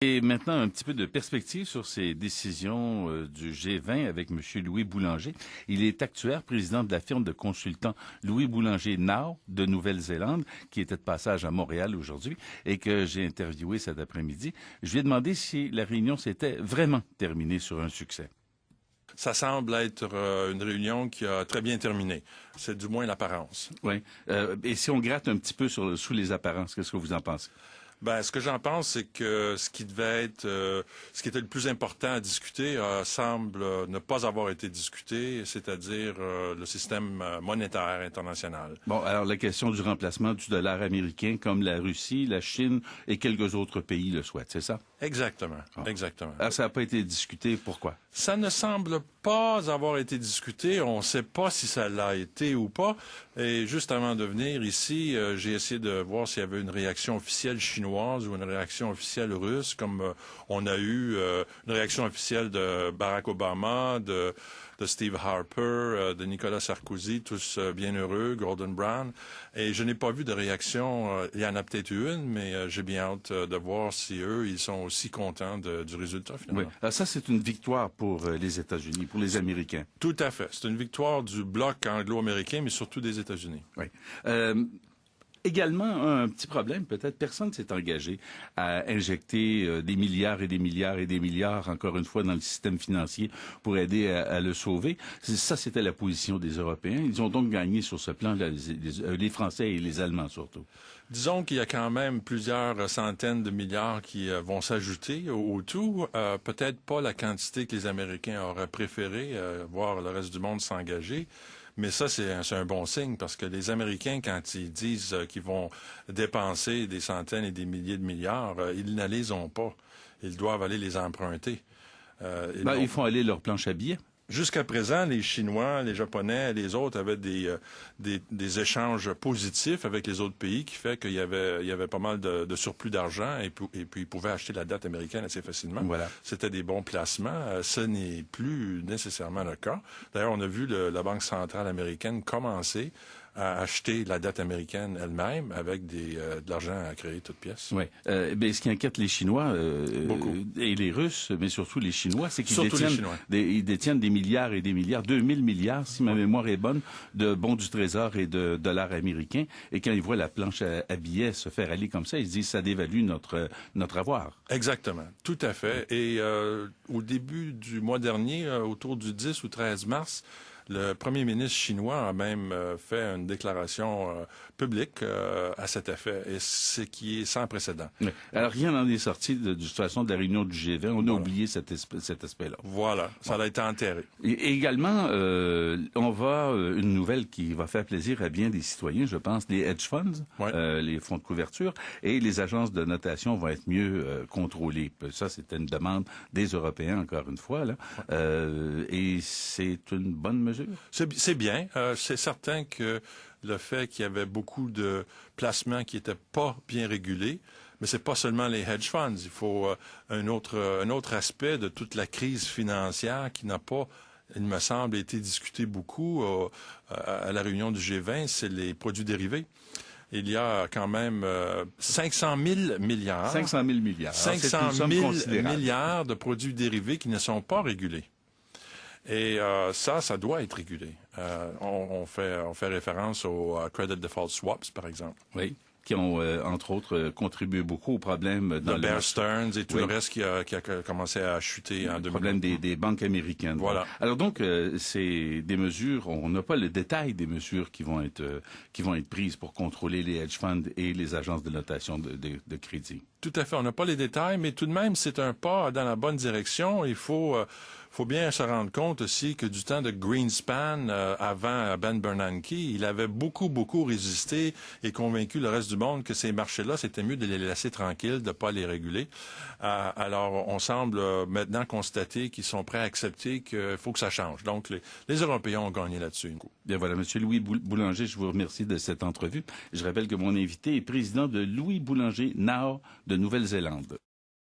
Et maintenant, un petit peu de perspective sur ces décisions du G20 avec M. Louis Boulanger. Il est actuaire, président de la firme de consultants Louis Boulanger Now de Nouvelle-Zélande, qui était de passage à Montréal aujourd'hui et que j'ai interviewé cet après-midi. Je lui ai demandé si la réunion s'était vraiment terminée sur un succès. Ça semble être une réunion qui a très bien terminé. C'est du moins l'apparence. Oui. Et si on gratte un petit peu sous les apparences, qu'est-ce que vous en pensez? Ben, ce que j'en pense, c'est que ce qui devait être, ce qui était le plus important à discuter, semble ne pas avoir été discuté, c'est-à-dire le système monétaire international. Bon, alors la question du remplacement du dollar américain, comme la Russie, la Chine et quelques autres pays le souhaitent, c'est ça? Exactement, exactement. Alors ça n'a pas été discuté, pourquoi? Ça ne semble pas avoir été discuté. On ne sait pas si ça l'a été ou pas. Et juste avant de venir ici, j'ai essayé de voir s'il y avait une réaction officielle chinoise ou une réaction officielle russe, comme on a eu une réaction officielle de Barack Obama, de Steve Harper, de Nicolas Sarkozy, tous bien heureux, Gordon Brown. Et je n'ai pas vu de réaction. Il y en a peut-être eu une, mais j'ai bien hâte de voir si eux, ils sont aussi contents du résultat, finalement. Oui. Alors ça, c'est une victoire pour les États-Unis, pour les Américains. Tout à fait. C'est une victoire du bloc anglo-américain, mais surtout des États-Unis. Oui. Également, un petit problème, peut-être, personne ne s'est engagé à injecter des milliards et des milliards et des milliards, encore une fois, dans le système financier pour aider à le sauver. Ça, c'était la position des Européens. Ils ont donc gagné sur ce plan, les Français et les Allemands surtout. Disons qu'il y a quand même plusieurs centaines de milliards qui vont s'ajouter au tout. Peut-être pas la quantité que les Américains auraient préféré voir le reste du monde s'engager. Mais ça, c'est un bon signe parce que les Américains, quand ils disent qu'ils vont dépenser des centaines et des milliers de milliards, ils ne les ont pas. Ils doivent aller les emprunter. Ils font aller leur planche à billets. Jusqu'à présent, les Chinois, les Japonais, les autres avaient des échanges positifs avec les autres pays qui fait qu'il y avait pas mal de surplus d'argent et puis ils pouvaient acheter la dette américaine assez facilement. Voilà. C'était des bons placements. Ce n'est plus nécessairement le cas. D'ailleurs, on a vu la Banque centrale américaine commencer à acheter la dette américaine elle-même avec de l'argent à créer toute pièce. Oui. Ce qui inquiète les Chinois et les Russes, mais surtout les Chinois, c'est qu'ils détiennent des milliards et des milliards, 2000 milliards, si ma mémoire est bonne, de bons du Trésor et de dollars américains. Et quand ils voient la planche à billets se faire aller comme ça, ils se disent ça dévalue notre avoir. Exactement. Tout à fait. Et au début du mois dernier, autour du 10 ou 13 mars, le premier ministre chinois a même fait une déclaration publique à cet effet, et ce qui est sans précédent. Oui. Alors, rien n'en est sorti de toute façon de la réunion du G20. On a oublié cet aspect-là. Voilà, ça a été enterré. Et également, une nouvelle qui va faire plaisir à bien des citoyens, je pense, les hedge funds, les fonds de couverture, et les agences de notation vont être mieux contrôlées. Ça, c'était une demande des Européens, encore une fois, là. Et c'est une bonne mesure. C'est bien. C'est certain que le fait qu'il y avait beaucoup de placements qui n'étaient pas bien régulés, mais c'est pas seulement les hedge funds. Il faut un autre aspect de toute la crise financière qui n'a pas, il me semble, été discuté beaucoup à la réunion du G20, c'est les produits dérivés. Il y a quand même 500 000 milliards. 500 000 milliards. 500 000 milliards de produits dérivés qui ne sont pas régulés. Et ça doit être régulé. On fait référence aux Credit Default Swaps, par exemple. Oui, qui ont, entre autres, contribué beaucoup au problème dans le Bear Stearns et tout le reste qui a commencé à chuter en 2000. Le problème des banques américaines. Voilà. Alors donc, c'est des mesures, on n'a pas le détail des mesures qui vont être prises pour contrôler les hedge funds et les agences de notation de crédit. Tout à fait. On n'a pas les détails, mais tout de même, c'est un pas dans la bonne direction. Il faut bien se rendre compte aussi que du temps de Greenspan, avant Ben Bernanke, il avait beaucoup résisté et convaincu le reste du monde que ces marchés-là, c'était mieux de les laisser tranquilles, de ne pas les réguler. Alors, on semble maintenant constater qu'ils sont prêts à accepter qu'il faut que ça change. Donc, les Européens ont gagné là-dessus. Bien voilà, M. Louis Boulanger, je vous remercie de cette entrevue. Je rappelle que mon invité est président de Louis Boulanger Now de Nouvelle-Zélande.